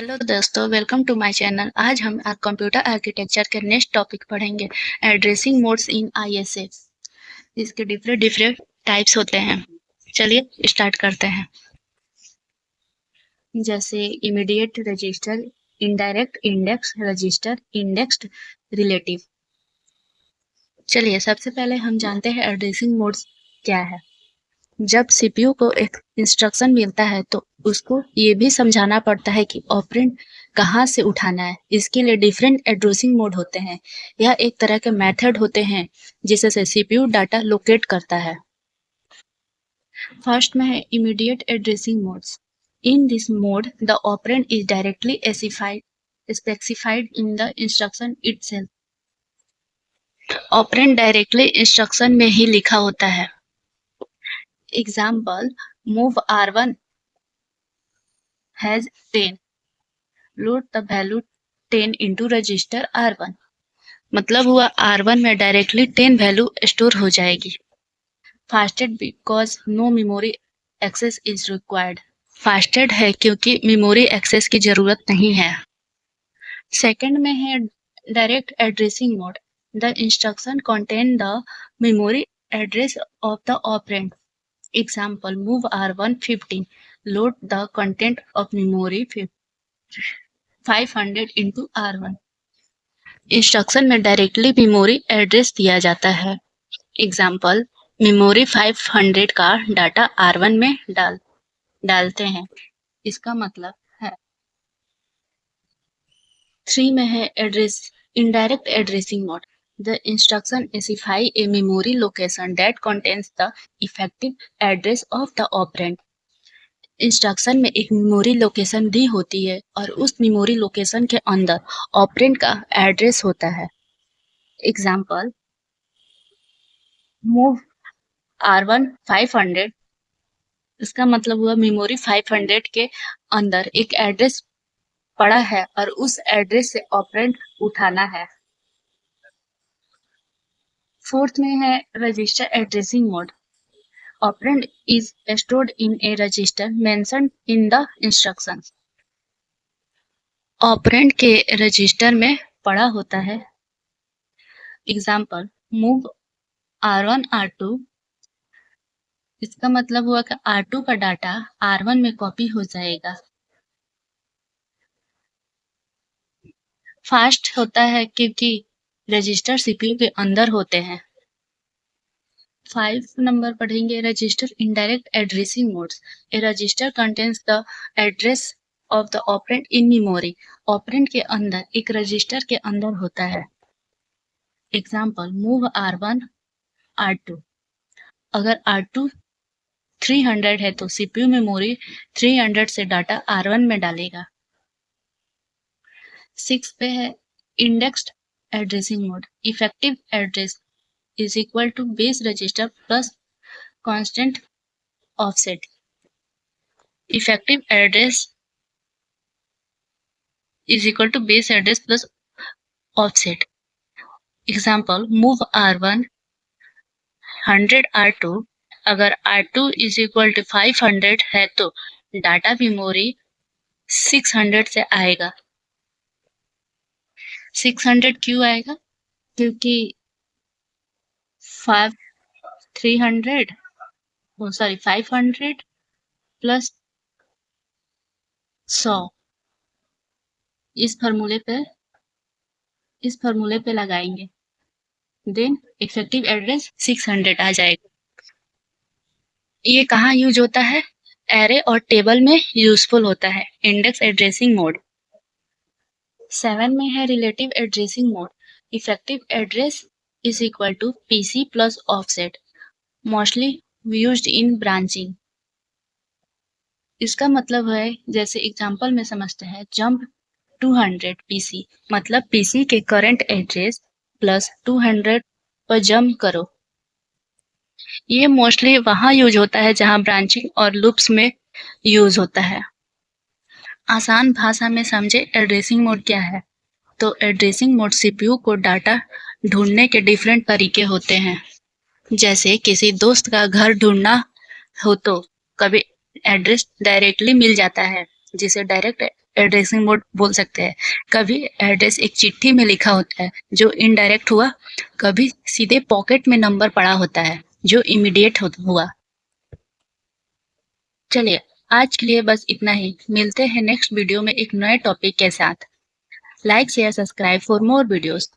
Hello दोस्तों, welcome to my channel. आज हम कंप्यूटर आर्किटेक्चर के नेक्स्ट टॉपिक पढ़ेंगे, एड्रेसिंग मोड्स इन आईएसए। इसके डिफरेंट डिफरेंट टाइप्स होते हैं। चलिए स्टार्ट करते हैं। जैसे immediate register, indirect index register, indexed relative. चलिए सबसे पहले हम जानते हैं एड्रेसिंग मोड्स क्या है। जब सीपीयू को एक इंस्ट्रक्शन मिलता है तो उसको ये भी समझाना पड़ता है कि ऑपरेंड कहाँ से उठाना है। इसके लिए डिफरेंट एड्रेसिंग मोड होते हैं। यह एक तरह के मेथड होते हैं जिससे सीपीयू डाटा लोकेट करता है। फर्स्ट में है immediate addressing modes. In this mode the operand is directly specified in the instruction itself. Operand directly instruction में ही लिखा होता है। Example, move R1 has 10, load the value 10 into register R1। मतलब हुआ R1 में डायरेक्टली 10 वैल्यू स्टोर हो जाएगी। Fastest because no memory access is required. Fastest है क्योंकि मेमोरी एक्सेस की जरूरत नहीं है। सेकंड में है direct addressing mode. The instruction contain the memory address of the operand. Example, move R1 15, load the content of memory 500 into R1। Instruction में directly memory address दिया जाता है। एग्जाम्पल, मेमोरी 500 का डाटा R1 में डालते हैं। इसका मतलब है। 3 में है address indirect addressing mode. The instruction specify a memory location that contains the effective address of the operand। Instruction में एक मेमोरी लोकेशन दी होती है और उस मेमोरी लोकेशन के अंदर ऑपरेंड का एड्रेस होता है। Example, move R1 500। इसका मतलब हुआ मेमोरी 500 के अंदर एक एड्रेस पड़ा है और उस एड्रेस से ऑपरेंड उठाना है। फोर्थ में है register addressing mode. Operand is stored in A register mentioned in the instructions. Operand के रजिस्टर में पड़ा होता है। Example, move R1 R2। इसका मतलब हुआ कि R2 का डाटा R1 में कॉपी हो जाएगा। फास्ट होता है क्योंकि रजिस्टर सीपीयू के अंदर होते हैं। 5 नंबर पढ़ेंगे register indirect addressing modes. A register contains the address of the operand in memory. Operand के अंदर एक रजिस्टर के अंदर होता है। Example, move R1 R2। अगर R2 300 है तो सीपीयू मेमोरी 300 से डाटा R1 में डालेगा। 6 पे है indexed addressing mode. Effective address is equal to base register plus constant offset। Effective address is equal to base address plus offset। Example, move R1 100 R2। अगर R2 is equal to 500 है तो data memory 600 से आएगा। 600 क्यों आएगा? क्योंकि 500 plus 100 इस फॉर्मूले पे लगाएंगे, देन इफेक्टिव एड्रेस 600 आ जाएगा। ये कहाँ यूज होता है? एरे और टेबल में यूजफुल होता है। Index addressing mode. 7 में है relative addressing mode. Effective address is equal to PC plus offset, mostly used in branching. इसका मतलब है, जैसे एग्जांपल में समझते हैं, जंप 200 पीसी, मतलब पीसी के करंट एड्रेस प्लस 200 पर जंप करो। ये मोस्टली वहाँ यूज होता है जहाँ ब्रांचिंग और लूप्स में यूज होता है। आसान भाषा में समझे एड्रेसिंग मोड क्या है। तो एड्रेसिंग मोड सीपीयू को डाटा ढूंढने के डिफरेंट तरीके होते हैं। जैसे किसी दोस्त का घर ढूंढना हो तो कभी एड्रेस डायरेक्टली मिल जाता है, जिसे डायरेक्ट एड्रेसिंग मोड बोल सकते हैं। कभी एड्रेस एक चिट्ठी में लिखा होता है जो इनडायरेक्ट हुआ, कभी सीधे पॉकेट में नंबर पड़ा होता है जो इमीडिएट हुआ। चलिए, आज के लिए बस इतना ही। मिलते हैं नेक्स्ट वीडियो में एक नए टॉपिक के साथ। Like share subscribe for more videos.